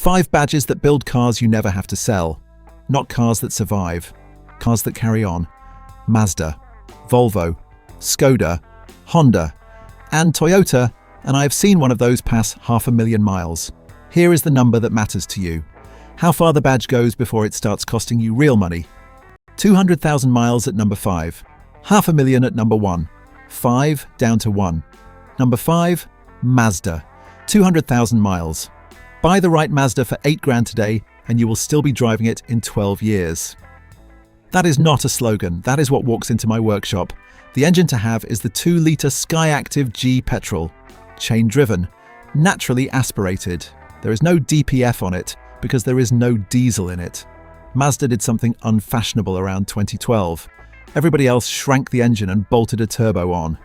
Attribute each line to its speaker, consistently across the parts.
Speaker 1: 5 badges that build cars you never have to sell. Not cars that survive, cars that carry on. Mazda, Volvo, Skoda, Honda, and Toyota, and I have seen one of those pass 500,000 miles. Here is the number that matters to you. How far the badge goes before it starts costing you real money. 200,000 miles at number 5. 500,000 at number 1. 5 down to 1. Number 5, Mazda. 200,000 miles. Buy the right Mazda for 8 grand today and you will still be driving it in 12 years. That is not a slogan, that is what walks into my workshop. The engine to have is the 2-litre Skyactiv G petrol. Chain-driven, naturally aspirated. There is no DPF on it because there is no diesel in it. Mazda did something unfashionable around 2012. Everybody else shrank the engine and bolted a turbo on.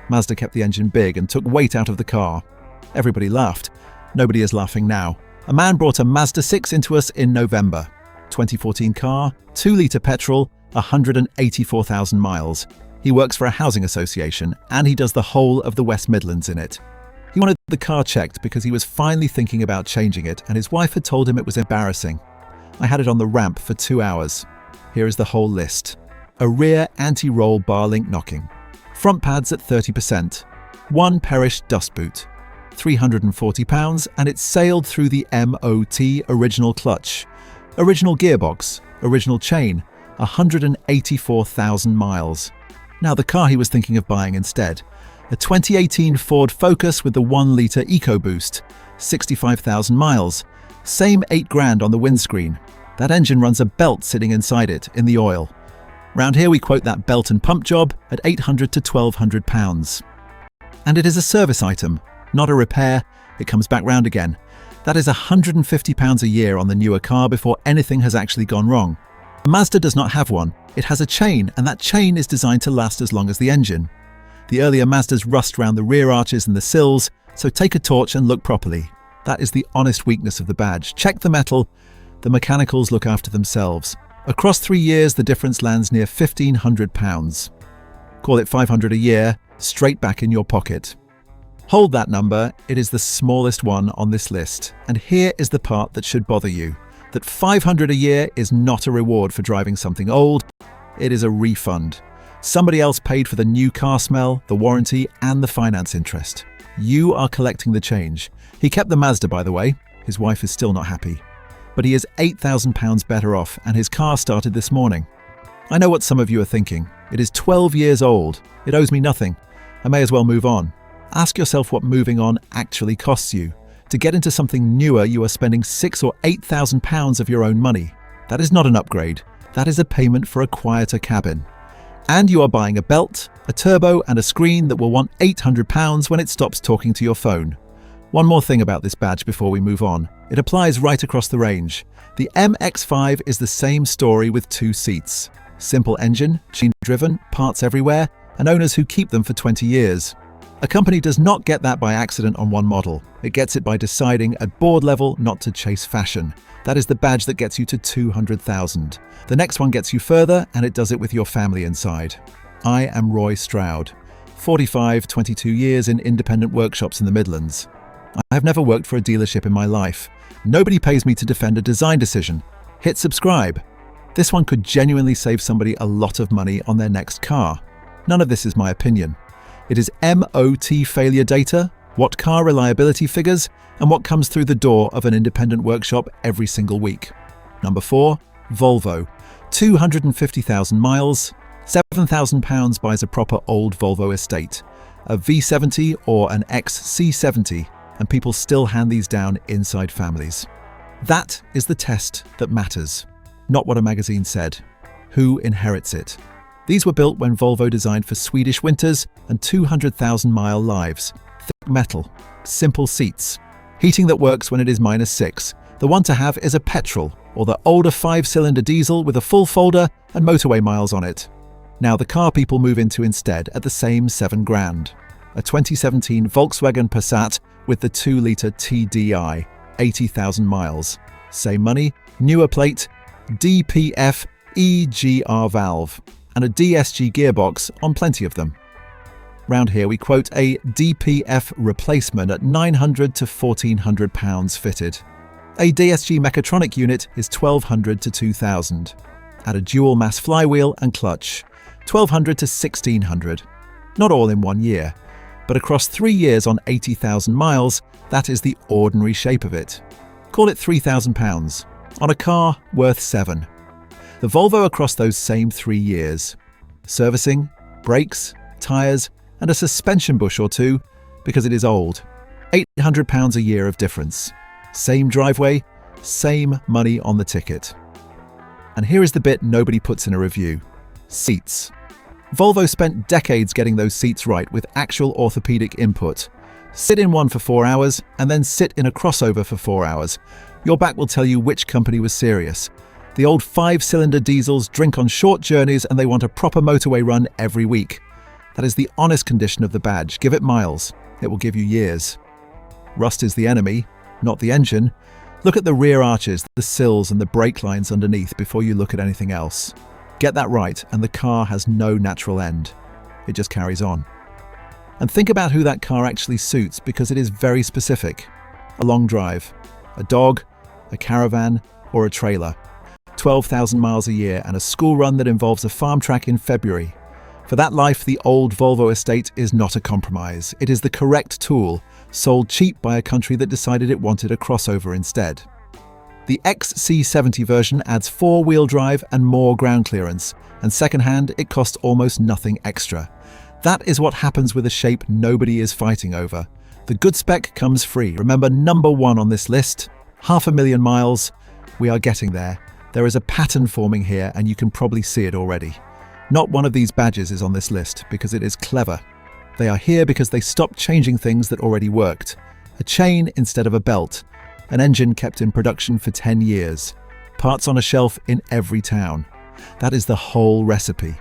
Speaker 1: Mazda kept the engine big and took weight out of the car. Everybody laughed. Nobody is laughing now. A man brought a Mazda 6 into us in November. 2014 car, 2-litre petrol, 184,000 miles. He works for a housing association and he does the whole of the West Midlands in it. He wanted the car checked because he was finally thinking about changing it and his wife had told him it was embarrassing. I had it on the ramp for 2 hours. Here is the whole list. A rear anti-roll bar link knocking. Front pads at 30%. 1 perished dust boot. £340 and it sailed through the MOT original clutch. Original gearbox, original chain, 184,000 miles. Now the car he was thinking of buying instead. A 2018 Ford Focus with the 1-litre EcoBoost, 65,000 miles. Same 8 grand on the windscreen. That engine runs a belt sitting inside it, in the oil. Round here we quote that belt and pump job at £800 to £1,200. And it is a service item, not a repair. It comes back round again. That is £150 a year on the newer car before anything has actually gone wrong. Mazda does not have one. It has a chain, and that chain is designed to last as long as the engine. The earlier Mazdas rust round the rear arches and the sills, so take a torch and look properly. That is the honest weakness of the badge. Check the metal. The mechanicals look after themselves. Across 3 years, the difference lands near £1,500. Call it $500 a year, straight back in your pocket. Hold that number, it is the smallest one on this list. And here is the part that should bother you. That $500 a year is not a reward for driving something old, it is a refund. Somebody else paid for the new car smell, the warranty, and the finance interest. You are collecting the change. He kept the Mazda, by the way. His wife is still not happy. But he is £8,000 better off, and his car started this morning. I know what some of you are thinking. It is 12 years old. It owes me nothing. I may as well move on. Ask yourself what moving on actually costs you. To get into something newer, you are spending £6,000 or £8,000 of your own money. That is not an upgrade. That is a payment for a quieter cabin. And you are buying a belt, a turbo, and a screen that will want £800 when it stops talking to your phone. One more thing about this badge before we move on. It applies right across the range. The MX-5 is the same story with 2 seats. Simple engine, chain-driven, parts everywhere, and owners who keep them for 20 years. A company does not get that by accident on one model. It gets it by deciding at board level not to chase fashion. That is the badge that gets you to 200,000. The next one gets you further, and it does it with your family inside. I am Roy Stroud. 45, 22 years in independent workshops in the Midlands. I have never worked for a dealership in my life. Nobody pays me to defend a design decision. Hit subscribe. This one could genuinely save somebody a lot of money on their next car. None of this is my opinion. It is MOT failure data, what car reliability figures, and what comes through the door of an independent workshop every single week. Number 4, Volvo. 250,000 miles, £7,000 buys a proper old Volvo estate, a V70 or an XC70, and people still hand these down inside families. That is the test that matters, not what a magazine said. Who inherits it? These were built when Volvo designed for Swedish winters and 200,000-mile lives. Thick metal, simple seats, heating that works when it is -6. The one to have is a petrol, or the older 5-cylinder diesel with a full folder and motorway miles on it. Now the car people move into instead at the same 7 grand. A 2017 Volkswagen Passat with the 2-litre TDI, 80,000 miles. Same money, newer plate, DPF EGR valve, and a DSG gearbox on plenty of them. Round here we quote a DPF replacement at £900 to £1,400 fitted. A DSG mechatronic unit is 1200 to 2000. Add a dual mass flywheel and clutch, 1200 to 1600. Not all in 1 year, but across 3 years on 80,000 miles, that is the ordinary shape of it. Call it £3,000 on a car worth 7. The Volvo across those same 3 years. Servicing, brakes, tyres, and a suspension bush or two because it is old. £800 a year of difference. Same driveway, same money on the ticket. And here is the bit nobody puts in a review. Seats. Volvo spent decades getting those seats right with actual orthopedic input. Sit in one for 4 hours and then sit in a crossover for 4 hours. Your back will tell you which company was serious. The old 5-cylinder diesels drink on short journeys and they want a proper motorway run every week. That is the honest condition of the badge. Give it miles. It will give you years. Rust is the enemy, not the engine. Look at the rear arches, the sills and the brake lines underneath before you look at anything else. Get that right and the car has no natural end. It just carries on. And think about who that car actually suits because it is very specific. A long drive, a dog, a caravan, or a trailer. 12,000 miles a year and a school run that involves a farm track in February. For that life, the old Volvo estate is not a compromise. It is the correct tool, sold cheap by a country that decided it wanted a crossover instead. The XC70 version adds 4-wheel drive and more ground clearance, and second-hand, it costs almost nothing extra. That is what happens with a shape nobody is fighting over. The good spec comes free. Remember, number 1 on this list, 500,000 miles. We are getting there. There is a pattern forming here, and you can probably see it already. Not one of these badges is on this list because it is clever. They are here because they stopped changing things that already worked. A chain instead of a belt. An engine kept in production for 10 years. Parts on a shelf in every town. That is the whole recipe.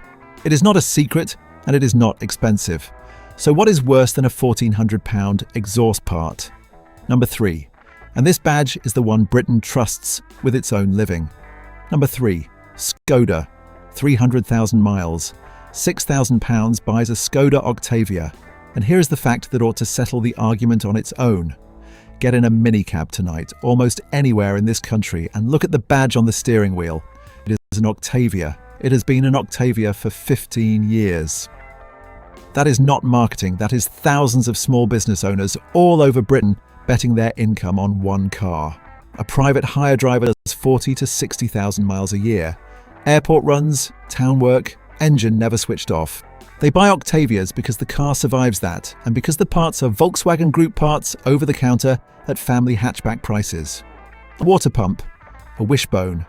Speaker 1: It is not a secret and it is not expensive. So what is worse than a £1,400 exhaust part? Number 3. And this badge is the one Britain trusts with its own living. Number 3. Skoda. 300,000 miles. £6,000 buys a Skoda Octavia. And here is the fact that ought to settle the argument on its own. Get in a minicab tonight, almost anywhere in this country, and look at the badge on the steering wheel. It is an Octavia. It has been an Octavia for 15 years. That is not marketing, that is thousands of small business owners all over Britain betting their income on one car. A private hire driver does 40 to 60,000 miles a year. Airport runs, town work, engine never switched off. They buy Octavias because the car survives that, and because the parts are Volkswagen Group parts over the counter at family hatchback prices. A water pump, a wishbone,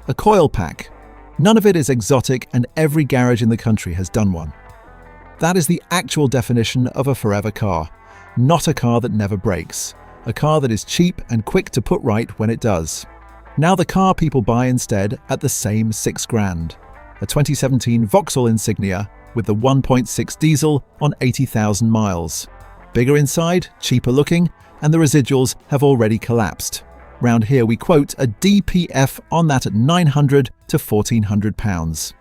Speaker 1: a coil pack. None of it is exotic, and every garage in the country has done one. That is the actual definition of a forever car. Not a car that never breaks. A car that is cheap and quick to put right when it does. Now the car people buy instead at the same £6,000. A 2017 Vauxhall Insignia with the 1.6 diesel on 80,000 miles. Bigger inside, cheaper looking, and the residuals have already collapsed. Round here we quote a DPF on that at £900 to £1,400.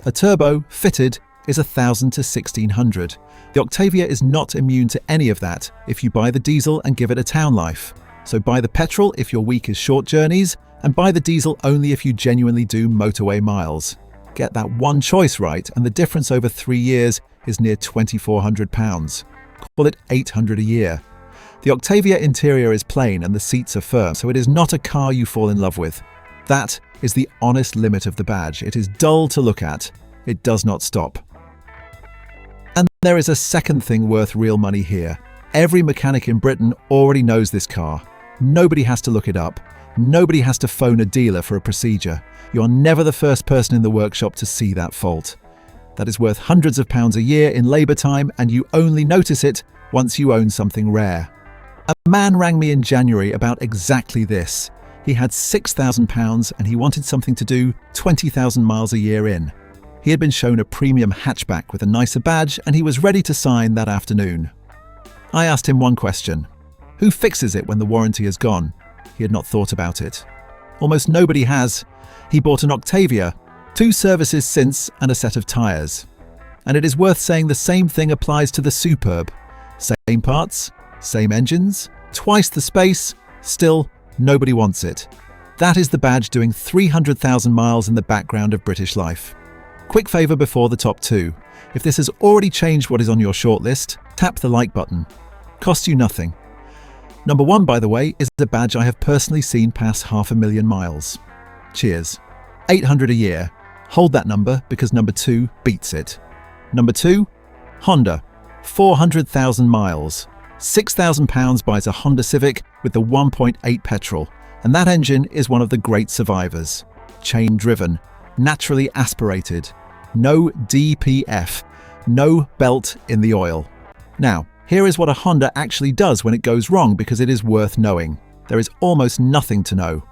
Speaker 1: A turbo, fitted, is £1,000 to £1,600. The Octavia is not immune to any of that if you buy the diesel and give it a town life. So buy the petrol if your week is short journeys, and buy the diesel only if you genuinely do motorway miles. Get that one choice right, and the difference over 3 years is near £2,400. Call it $800 a year. The Octavia interior is plain and the seats are firm, so it is not a car you fall in love with. That is the honest limit of the badge. It is dull to look at. It does not stop. And there is a second thing worth real money here. Every mechanic in Britain already knows this car. Nobody has to look it up. Nobody has to phone a dealer for a procedure. You are never the first person in the workshop to see that fault. That is worth hundreds of pounds a year in labour time, and you only notice it once you own something rare. A man rang me in January about exactly this. He had £6,000 and he wanted something to do 20,000 miles a year in. He had been shown a premium hatchback with a nicer badge and he was ready to sign that afternoon. I asked him one question. Who fixes it when the warranty is gone? He had not thought about it. Almost nobody has. He bought an Octavia, 2 services since and a set of tyres. And it is worth saying the same thing applies to the Superb. Same parts, same engines, twice the space, still Nobody wants it. That is the badge doing 300,000 miles in the background of British life. Quick favour before the top two. If this has already changed what is on your shortlist, tap the like button. Costs you nothing. Number 1, by the way, is a badge I have personally seen pass 500,000 miles. Cheers. 800 a year. Hold that number because number 2 beats it. Number 2, Honda. 400,000 miles. £6,000 buys a Honda Civic with the 1.8 petrol, and that engine is one of the great survivors. Chain-driven, naturally aspirated, no DPF, no belt in the oil. Now, here is what a Honda actually does when it goes wrong because it is worth knowing. There is almost nothing to know.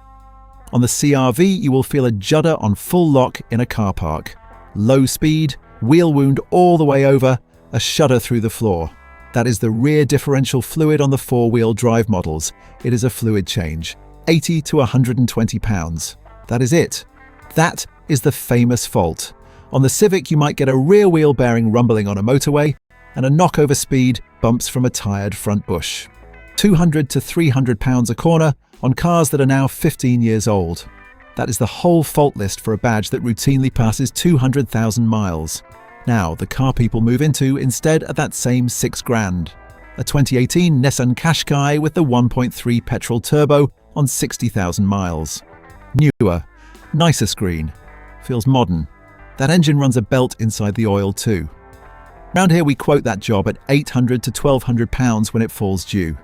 Speaker 1: On the CR-V, you will feel a judder on full lock in a car park. Low speed, wheel wound all the way over, a shudder through the floor. That is the rear differential fluid on the 4-wheel drive models. It is a fluid change, 80 to 120 pounds. That is it. That is the famous fault. On the Civic, you might get a rear wheel bearing rumbling on a motorway and a knockover speed bumps from a tired front bush. 200 to 300 pounds a corner on cars that are now 15 years old. That is the whole fault list for a badge that routinely passes 200,000 miles. Now, the car people move into instead are that same £6,000. A 2018 Nissan Qashqai with the 1.3 petrol turbo on 60,000 miles. Newer, nicer screen, feels modern. That engine runs a belt inside the oil too. Round here we quote that job at 800 to 1,200 pounds when it falls due.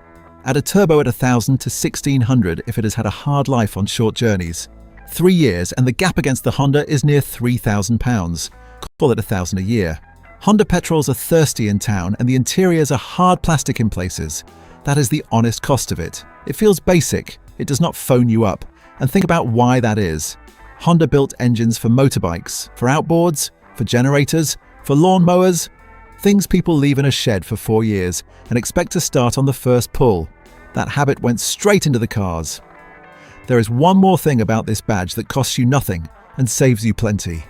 Speaker 1: Add a turbo at 1,000 to 1,600 if it has had a hard life on short journeys. 3 years and the gap against the Honda is near £3,000. Call it 1,000 a year. Honda petrols are thirsty in town and the interiors are hard plastic in places. That is the honest cost of it. It feels basic, it does not phone you up. And think about why that is. Honda built engines for motorbikes, for outboards, for generators, for lawn mowers. Things people leave in a shed for 4 years and expect to start on the first pull. That habit went straight into the cars. There is one more thing about this badge that costs you nothing and saves you plenty.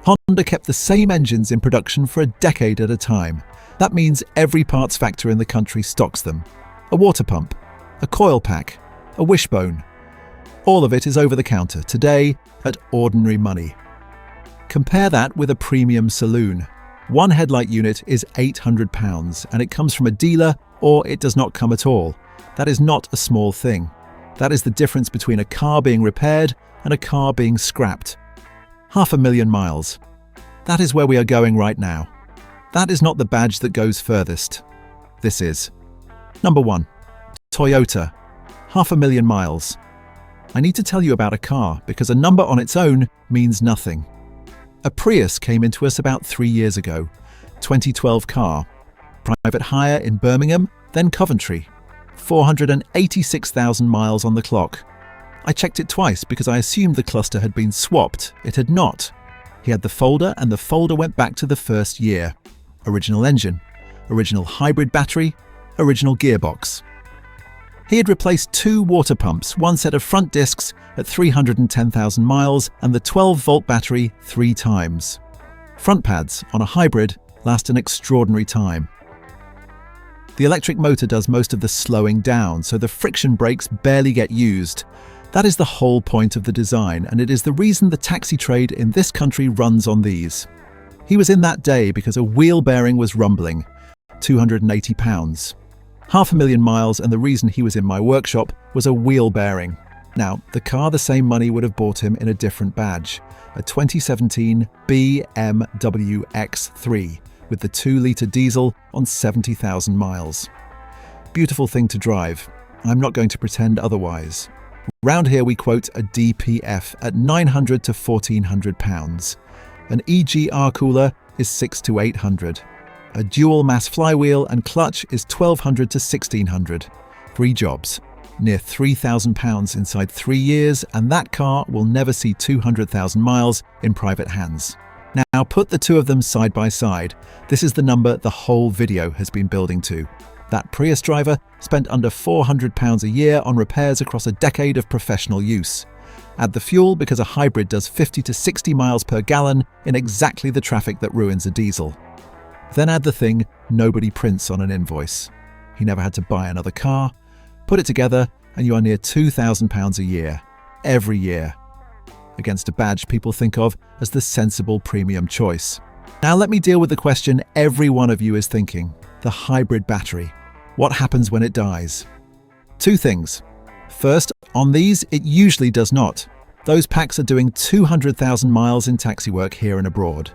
Speaker 1: Honda kept the same engines in production for a decade at a time. That means every parts factory in the country stocks them. A water pump, a coil pack, a wishbone. All of it is over the counter today at ordinary money. Compare that with a premium saloon. One headlight unit is £800 and it comes from a dealer or it does not come at all. That is not a small thing. That is the difference between a car being repaired and a car being scrapped. 500,000 miles. That is where we are going right now. That is not the badge that goes furthest. This is. Number 1. Toyota. 500,000 miles. I need to tell you about a car because a number on its own means nothing. A Prius came into us about 3 years ago. 2012 car. Private hire in Birmingham, then Coventry. 486,000 miles on the clock. I checked it twice because I assumed the cluster had been swapped. It had not. He had the folder and the folder went back to the first year. Original engine, original hybrid battery, original gearbox. He had replaced 2 water pumps, 1 set of front discs at 310,000 miles and the 12-volt battery 3 times. Front pads on a hybrid last an extraordinary time. The electric motor does most of the slowing down, so the friction brakes barely get used. That is the whole point of the design, and it is the reason the taxi trade in this country runs on these. He was in that day because a wheel bearing was rumbling. £280. 500,000 miles, and the reason he was in my workshop was a wheel bearing. Now, the car the same money would have bought him in a different badge. A 2017 BMW X3 with the 2-litre diesel on 70,000 miles. Beautiful thing to drive. I'm not going to pretend otherwise. Round here we quote a DPF at 900 to 1,400 pounds. An EGR cooler is 600 to 800. A dual mass flywheel and clutch is 1,200 to 1,600. 3 jobs. Near £3,000 inside 3 years, and that car will never see 200,000 miles in private hands. Now put the two of them side by side. This is the number the whole video has been building to. That Prius driver spent under £400 a year on repairs across a decade of professional use. Add the fuel because a hybrid does 50 to 60 miles per gallon in exactly the traffic that ruins a diesel. Then add the thing nobody prints on an invoice. He never had to buy another car. Put it together and you are near £2,000 a year, every year, against a badge people think of as the sensible premium choice. Now let me deal with the question every one of you is thinking: the hybrid battery. What happens when it dies? Two things. First, on these, it usually does not. Those packs are doing 200,000 miles in taxi work here and abroad.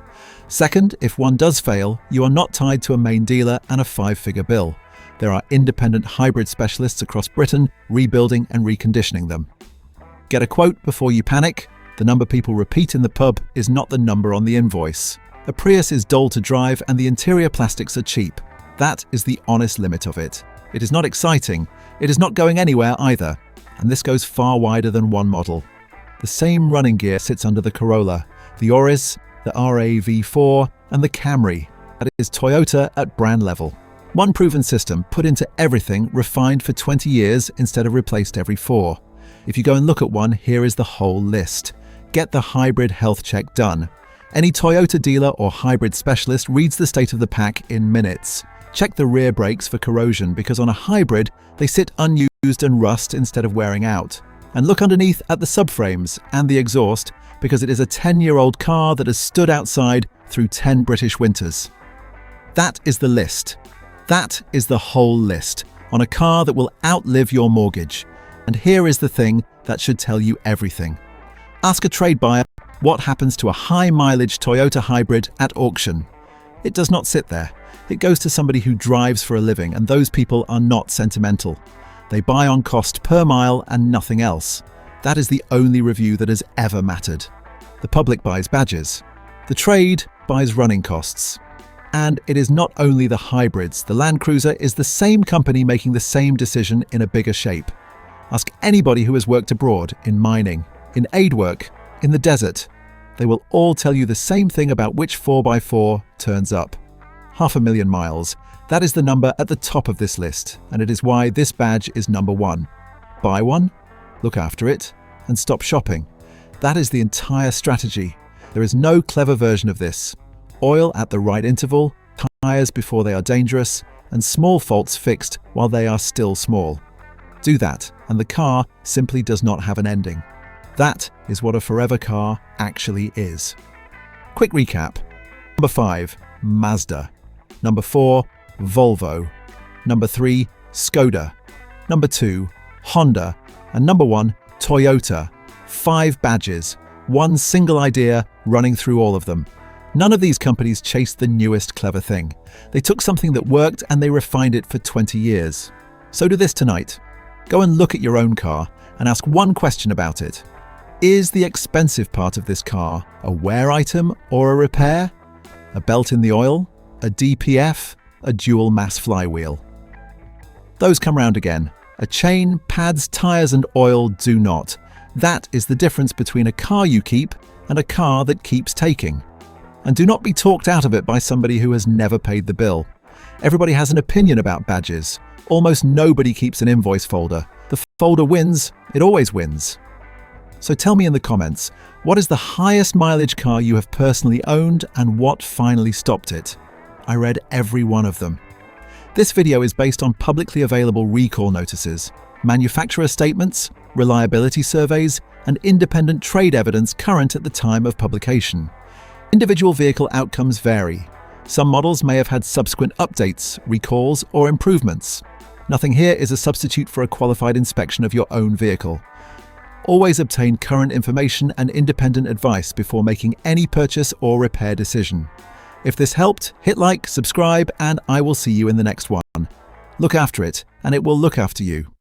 Speaker 1: Second, if one does fail, you are not tied to a main dealer and a 5-figure bill. There are independent hybrid specialists across Britain rebuilding and reconditioning them. Get a quote before you panic. The number people repeat in the pub is not the number on the invoice. A Prius is dull to drive and the interior plastics are cheap. That is the honest limit of it. It is not exciting. It is not going anywhere either. And this goes far wider than one model. The same running gear sits under the Corolla, the Auris, the RAV4 and the Camry. That is Toyota at brand level. One proven system put into everything, refined for 20 years instead of replaced every 4. If you go and look at one, here is the whole list. Get the hybrid health check done. Any Toyota dealer or hybrid specialist reads the state of the pack in minutes. Check the rear brakes for corrosion because on a hybrid, they sit unused and rust instead of wearing out. And look underneath at the subframes and the exhaust because it is a 10-year-old car that has stood outside through 10 British winters. That is the list. That is the whole list on a car that will outlive your mortgage. And here is the thing that should tell you everything. Ask a trade buyer what happens to a high-mileage Toyota hybrid at auction. It does not sit there. It goes to somebody who drives for a living, and those people are not sentimental. They buy on cost per mile and nothing else. That is the only review that has ever mattered. The public buys badges. The trade buys running costs. And it is not only the hybrids. The Land Cruiser is the same company making the same decision in a bigger shape. Ask anybody who has worked abroad, in mining, in aid work, in the desert. They will all tell you the same thing about which 4x4 turns up. 500,000 miles. That is the number at the top of this list, and it is why this badge is number 1. Buy one, look after it, and stop shopping. That is the entire strategy. There is no clever version of this. Oil at the right interval, tyres before they are dangerous, and small faults fixed while they are still small. Do that, and the car simply does not have an ending. That is what a forever car actually is. Quick recap. Number 5, Mazda. Number 4, Volvo. Number 3, Skoda. Number 2, Honda. And number 1, Toyota. 5 badges, one single idea running through all of them. None of these companies chased the newest clever thing. They took something that worked and they refined it for 20 years. So do this tonight. Go and look at your own car and ask one question about it. Is the expensive part of this car a wear item or a repair? A belt in the oil? A DPF? A dual mass flywheel? Those come round again. A chain, pads, tyres and oil do not. That is the difference between a car you keep and a car that keeps taking. And do not be talked out of it by somebody who has never paid the bill. Everybody has an opinion about badges. Almost nobody keeps an invoice folder. The folder wins, it always wins. So tell me in the comments, what is the highest mileage car you have personally owned and what finally stopped it? I read every one of them. This video is based on publicly available recall notices, manufacturer statements, reliability surveys, and independent trade evidence current at the time of publication. Individual vehicle outcomes vary. Some models may have had subsequent updates, recalls, or improvements. Nothing here is a substitute for a qualified inspection of your own vehicle. Always obtain current information and independent advice before making any purchase or repair decision. If this helped, hit like, subscribe, and I will see you in the next one. Look after it, and it will look after you.